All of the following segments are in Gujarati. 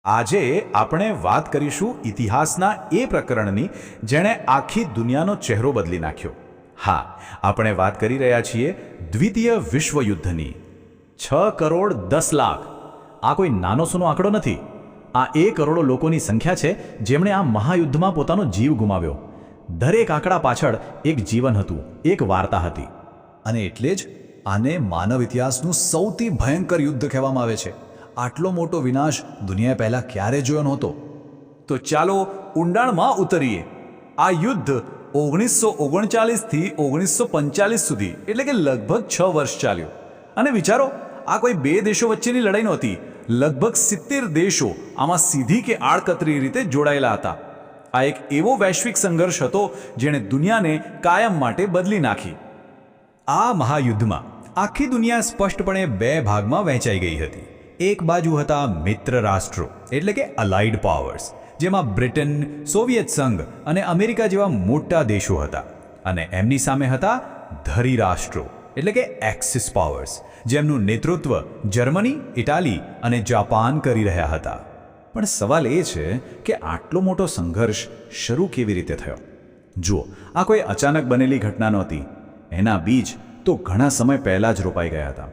આજે આપણે વાત કરીશું ઇતિહાસના એ પ્રકરણની જેણે આખી દુનિયાનો ચહેરો બદલી નાખ્યો. હા, આપણે વાત કરી રહ્યા છીએ દ્વિતીય વિશ્વયુદ્ધની. 6 કરોડ 10 લાખ આ કોઈ નાનો સૂનો આંકડો નથી. આ એ કરોડો લોકોની સંખ્યા છે જેમણે આ મહાયુદ્ધમાં પોતાનો જીવ ગુમાવ્યો. દરેક આંકડા પાછળ એક જીવન હતું, એક વાર્તા હતી. અને એટલે જ આને માનવ ઇતિહાસનું સૌથી ભયંકર યુદ્ધ કહેવામાં આવે છે. આટલો મોટો વિનાશ દુનિયાએ પહેલાં ક્યારેય જોયો નહોતો. તો ચાલો ઊંડાણમાં ઉતરીએ. આ યુદ્ધ 1939 થી 1945 સુધી એટલે કે લગભગ 6 વર્ષ ચાલ્યું. અને વિચારો, આ કોઈ બે દેશો વચ્ચેની લડાઈ નહોતી. લગભગ 70 દેશો આમાં સીધી કે આડકતરી રીતે જોડાયેલા હતા. આ એક એવો વૈશ્વિક સંઘર્ષ હતો જેણે દુનિયાને કાયમ માટે બદલી નાખી. આ મહાયુદ્ધમાં આખી દુનિયા સ્પષ્ટપણે બે ભાગમાં વહેંચાઈ ગઈ હતી. એક બાજુ હતા મિત્ર રાષ્ટ્રો એટલે કે અલાઇડ પાવર્સ, જેમાં બ્રિટન, સોવિયત સંઘ અને અમેરિકા જેવા મોટા દેશો હતા. અને એમની સામે હતા ધરી રાષ્ટ્રો એટલે કે એક્સિસ પાવર્સ, જેમનું નેતૃત્વ જર્મની, ઇટાલી અને જાપાન કરી રહ્યા હતા. પણ સવાલ એ છે કે આટલો મોટો સંઘર્ષ શરૂ કેવી રીતે થયો? જુઓ, આ કોઈ અચાનક બનેલી ઘટના નહોતી. એના બીજ તો ઘણા સમય પહેલાં જ રોપાઈ ગયા હતા.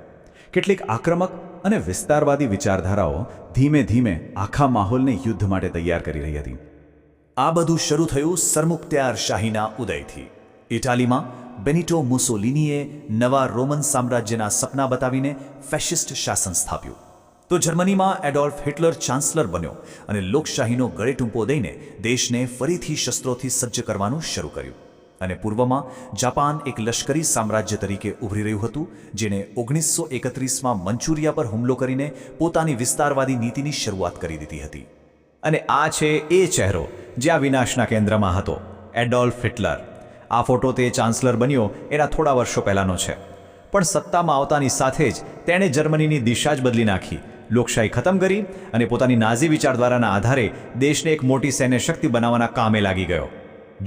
કેટલીક આક્રમક અને વિસ્તારવાદી વિચારધારાઓ ધીમે ધીમે આખા માહોલને યુદ્ધ માટે તૈયાર કરી રહી હતી. આ બધું શરૂ થયું સરમુખત્યારશાહીના ઉદયથી. ઇટાલીમાં બેનિટો મુસોલિનીએ નવા રોમન સામ્રાજ્યના સપના બતાવીને ફેશિસ્ટ શાસન સ્થાપ્યું. તો જર્મનીમાં એડોલ્ફ હિટલર ચાન્સલર બન્યો અને લોકશાહીનો ગળેટૂંપો દઈને દેશને ફરીથી શસ્ત્રોથી સજ્જ કરવાનું શરૂ કર્યું. અને પૂર્વમાં જાપાન એક લશ્કરી સામ્રાજ્ય તરીકે ઉભરી રહ્યું હતું, જેણે 1931માં મંચુરિયા પર હુમલો કરીને પોતાની વિસ્તારવાદી નીતિની શરૂઆત કરી દીધી હતી. અને આ છે એ ચહેરો જે આ વિનાશના કેન્દ્રમાં હતો, એડોલ્ફ હિટલર. આ ફોટો તે ચાન્સલર બન્યો એના થોડા વર્ષો પહેલાંનો છે. પણ સત્તામાં આવતાની સાથે જ તેણે જર્મનીની દિશા જ બદલી નાખી, લોકશાહી ખતમ કરી અને પોતાની નાઝી વિચારધારાના આધારે દેશને એક મોટી સૈન્ય શક્તિ બનાવવાના કામે લાગી ગયો.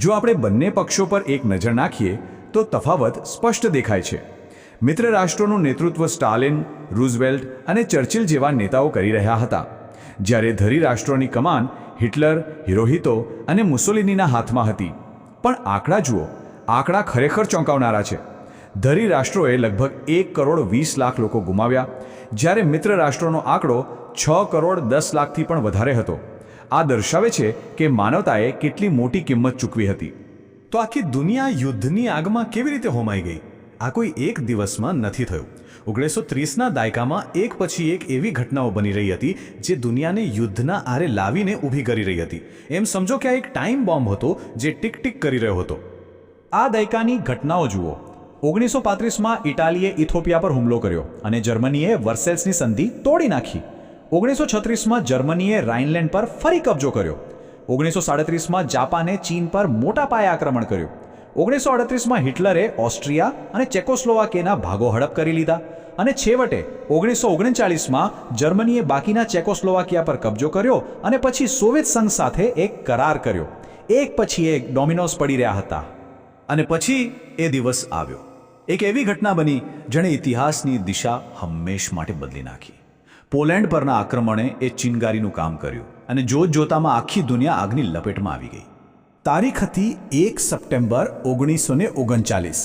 જો આપણે બંને પક્ષો પર એક નજર નાખીએ તો તફાવત સ્પષ્ટ દેખાય છે. મિત્ર રાષ્ટ્રોનું નેતૃત્વ સ્ટાલિન, રૂઝવેલ્ટ અને ચર્ચિલ જેવા નેતાઓ કરી રહ્યા હતા, જ્યારે ધરી રાષ્ટ્રોની કમાન હિટલર, હિરોહિતો અને મુસોલિનીના હાથમાં હતી. પણ આંકડા જુઓ, આંકડા ખરેખર ચોંકાવનારા છે. ધરી રાષ્ટ્રોએ લગભગ 1 કરોડ 20 લાખ લોકો ગુમાવ્યા, જ્યારે મિત્ર રાષ્ટ્રોનો આંકડો 6 કરોડ 10 લાખથી પણ વધારે હતો. આ દર્શાવે છે કે માનવતાએ કેટલી મોટી કિંમત ચૂકવી હતી. તો આખી દુનિયા યુદ્ધની આગમાં કેવી રીતે હોમાઈ ગઈ? આ કોઈ એક દિવસમાં નથી થયું. 1930ના દાયકામાં એક પછી એક એવી ઘટનાઓ બની રહી હતી જે દુનિયાને યુદ્ધના આરે લાવીને ઊભી કરી રહી હતી. એમ સમજો કે આ એક ટાઈમ બોમ્બ હતો જે ટીક ટીક કરી રહ્યો હતો. આ દાયકાની ઘટનાઓ જુઓ. 1935માં ઇટાલીએ ઇથોપિયા પર હુમલો કર્યો અને જર્મનીએ વર્સેલ્સની સંધિ તોડી નાખી. 1936માં જર્મનીએ રાઇનલેન્ડ પર ફરી કબજો કર્યો. 1937માં જાપાને ચીન પર મોટા પાયે આક્રમણ કર્યું. 1938માં હિટલરે ઓસ્ટ્રિયા અને ચેકોસ્લોવાકિયાના ભાગો હડપ કરી લીધા. અને છેવટે 1939માં જર્મનીએ બાકીના ચેકોસ્લોવાકિયા પર કબજો કર્યો અને પછી સોવિયત સંઘ સાથે એક કરાર કર્યો. એક પછી એક ડોમિનોઝ પડી રહ્યા હતા. અને પછી એ દિવસ આવ્યો. એક એવી ઘટના બની જેણે ઇતિહાસની દિશા હંમેશ માટે બદલી નાખી. પોલેન્ડ પરના આક્રમણે એ ચિનગારીનું કામ કર્યું અને જોતજોતામાં આખી દુનિયા આગની લપેટમાં આવી ગઈ. તારીખ હતી 1 સપ્ટેમ્બર 1939.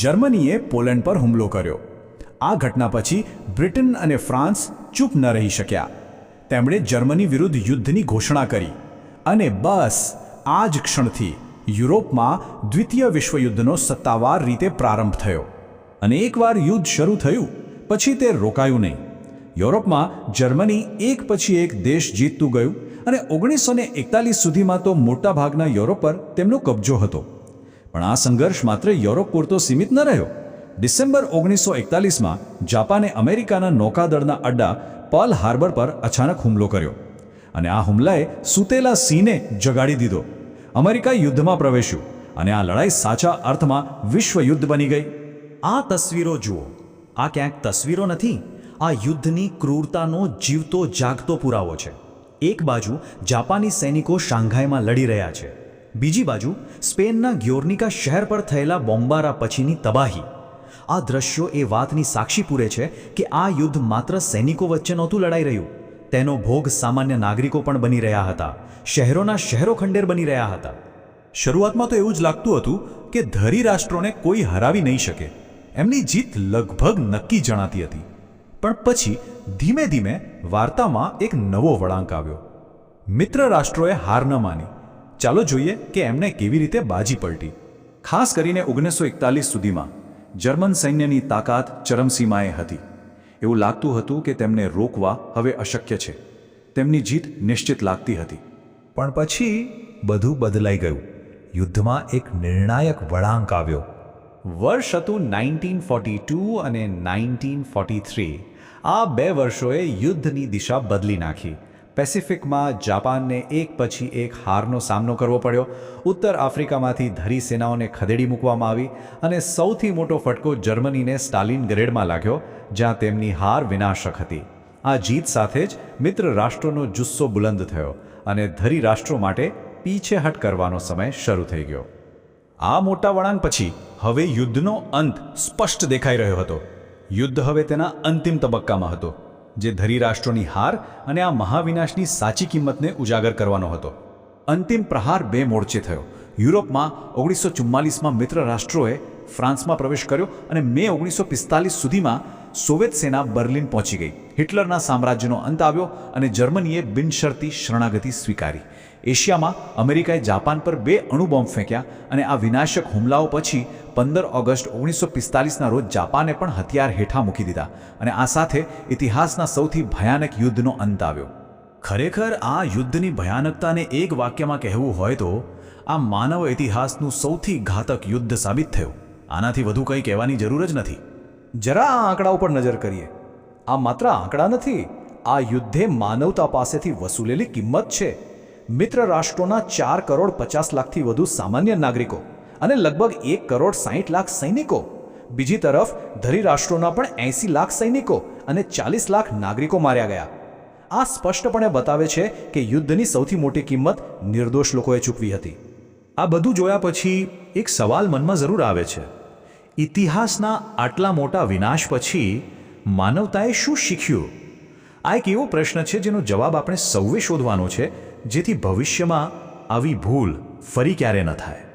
જર્મનીએ પોલેન્ડ પર હુમલો કર્યો. આ ઘટના પછી બ્રિટન અને ફ્રાન્સ ચૂપ ન રહી શક્યા. તેમણે જર્મની વિરુદ્ધ યુદ્ધની ઘોષણા કરી. અને બસ આ જ ક્ષણથી યુરોપમાં દ્વિતીય વિશ્વયુદ્ધનો સત્તાવાર રીતે પ્રારંભ થયો. અને એકવાર યુદ્ધ શરૂ થયું પછી તે રોકાયું નહીં. યુરોપમાં જર્મની એક પછી એક દેશ જીતતું ગયું અને 1941 સુધીમાં તો મોટાભાગના યુરોપ પર તેમનો કબજો હતો. પણ આ સંઘર્ષ માત્ર યુરોપ પૂરતો સીમિત ન રહ્યો. ડિસેમ્બર 1941માં જાપાને અમેરિકાના નૌકાદળના અડ્ડા પર્લ હાર્બર પર અચાનક હુમલો કર્યો. અને આ હુમલાએ સૂતેલા સિંહને જગાડી દીધો. અમેરિકા યુદ્ધમાં પ્રવેશ્યું અને આ લડાઈ સાચા અર્થમાં વિશ્વયુદ્ધ બની ગઈ. આ તસવીરો જુઓ. આ ક્યાંક તસવીરો નથી, આ યુદ્ધની ક્રૂરતાનો જીવતો જાગતો પુરાવો છે. એક બાજુ જાપાની સૈનિકો શાંઘાઈમાં લડી રહ્યા છે, બીજી બાજુ સ્પેનના ગ્યોર્નિકા શહેર પર થયેલા બોમ્બારા પછીની તબાહી. આ દ્રશ્યો એ વાતની સાક્ષી પૂરે છે કે આ યુદ્ધ માત્ર સૈનિકો વચ્ચે નહોતું લડાઈ રહ્યું, તેનો ભોગ સામાન્ય નાગરિકો પણ બની રહ્યા હતા. શહેરોના શહેરો ખંડેર બની રહ્યા હતા. શરૂઆતમાં તો એવું જ લાગતું હતું કે ધરી રાષ્ટ્રોને કોઈ હરાવી નહીં શકે. એમની જીત લગભગ નક્કી જણાતી હતી. પણ પછી ધીમે ધીમે વાર્તામાં એક નવો વળાંક આવ્યો. મિત્ર રાષ્ટ્રોએ હાર ન માની. ચાલો જોઈએ કે એમણે કેવી રીતે બાજી પલટી. ખાસ કરીને 1941 સુધીમાં જર્મન સૈન્યની તાકાત ચરમસીમાએ હતી. એવું લાગતું હતું કે તેમને રોકવા હવે અશક્ય છે. તેમની જીત નિશ્ચિત લાગતી હતી. પણ પછી બધું બદલાઈ ગયું. યુદ્ધમાં એક નિર્ણાયક વળાંક આવ્યો. વર્ષ હતું 1942 અને 1943. આ 2 વર્ષોએ યુદ્ધની દિશા બદલી નાખી. પેસિફિકમાં જાપાનને એક પછી એક હારનો સામનો કરવો પડ્યો. ઉત્તર આફ્રિકામાંથી ધરી સેનાઓને ખદેડી મૂકવામાં આવી અને સૌથી મોટો ફટકો જર્મનીને સ્ટાલિનગ્રેડમાં લાગ્યો, જ્યાં તેમની હાર વિનાશક હતી. આ જીત સાથે જ મિત્ર રાષ્ટ્રોનો જુસ્સો બુલંદ થયો અને ધરી રાષ્ટ્રો માટે પીછેહટ કરવાનો સમય શરૂ થઈ ગયો. આ મોટા વળાંક પછી હવે યુદ્ધનો અંત સ્પષ્ટ દેખાઈ રહ્યો હતો. યુદ્ધ હવે તેના અંતિમ તબક્કામાં હતો, જે ધરી રાષ્ટ્રોની હાર અને આ મહાવિનાશની સાચી કિંમતને ઉજાગર કરવાનો હતો. અંતિમ પ્રહાર 2 મોરચે થયો. યુરોપમાં 1944માં મિત્ર રાષ્ટ્રોએ ફ્રાન્સમાં પ્રવેશ કર્યો અને મે 1945 સુધીમાં સોવિયત સેના બર્લિન પહોંચી ગઈ. હિટલરના સામ્રાજ્યનો અંત આવ્યો અને જર્મનીએ બિનશરતી શરણાગતિ સ્વીકારી. એશિયામાં અમેરિકાએ જાપાન પર 2 અણુબોમ્બ ફેંક્યા અને આ વિનાશક હુમલાઓ પછી 15 ઓગસ્ટ 1945ના રોજ જાપાને પણ હથિયાર હેઠા મૂકી દીધા અને આ સાથે ઇતિહાસના સૌથી ભયાનક યુદ્ધનો અંત આવ્યો. ખરેખર આ યુદ્ધની ભયાનકતાને એક વાક્યમાં કહેવું હોય તો આ માનવ ઇતિહાસનું સૌથી ઘાતક યુદ્ધ સાબિત થયું. આનાથી વધુ કંઈ કહેવાની જરૂર જ નથી. જરા આ આંકડા ઉપર નજર કરીએ. આ માત્ર આંકડા નથી, આ યુદ્ધે માનવતા પાસેથી વસૂલેલી કિંમત છે. મિત્ર રાષ્ટ્રોના 4 કરોડ 50 લાખથી વધુ સામાન્ય નાગરિકો અને લગભગ 1 કરોડ 60 લાખ સૈનિકો. બીજી તરફ ધરી રાષ્ટ્રોના પણ 80 લાખ સૈનિકો અને 40 લાખ નાગરિકો માર્યા ગયા. આ સ્પષ્ટપણે બતાવે છે કે યુદ્ધની સૌથી મોટી કિંમત નિર્દોષ લોકોએ ચૂકવી હતી. આ બધું જોયા પછી એક સવાલ મનમાં જરૂર આવે છે. ઇતિહાસના આટલા મોટા વિનાશ પછી માનવતાએ શું શીખ્યું? આ એક એવો પ્રશ્ન છે જેનો જવાબ આપણે સૌએ શોધવાનો છે, જેથી ભવિષ્યમાં આવી ભૂલ ફરી ક્યારે ન થાય.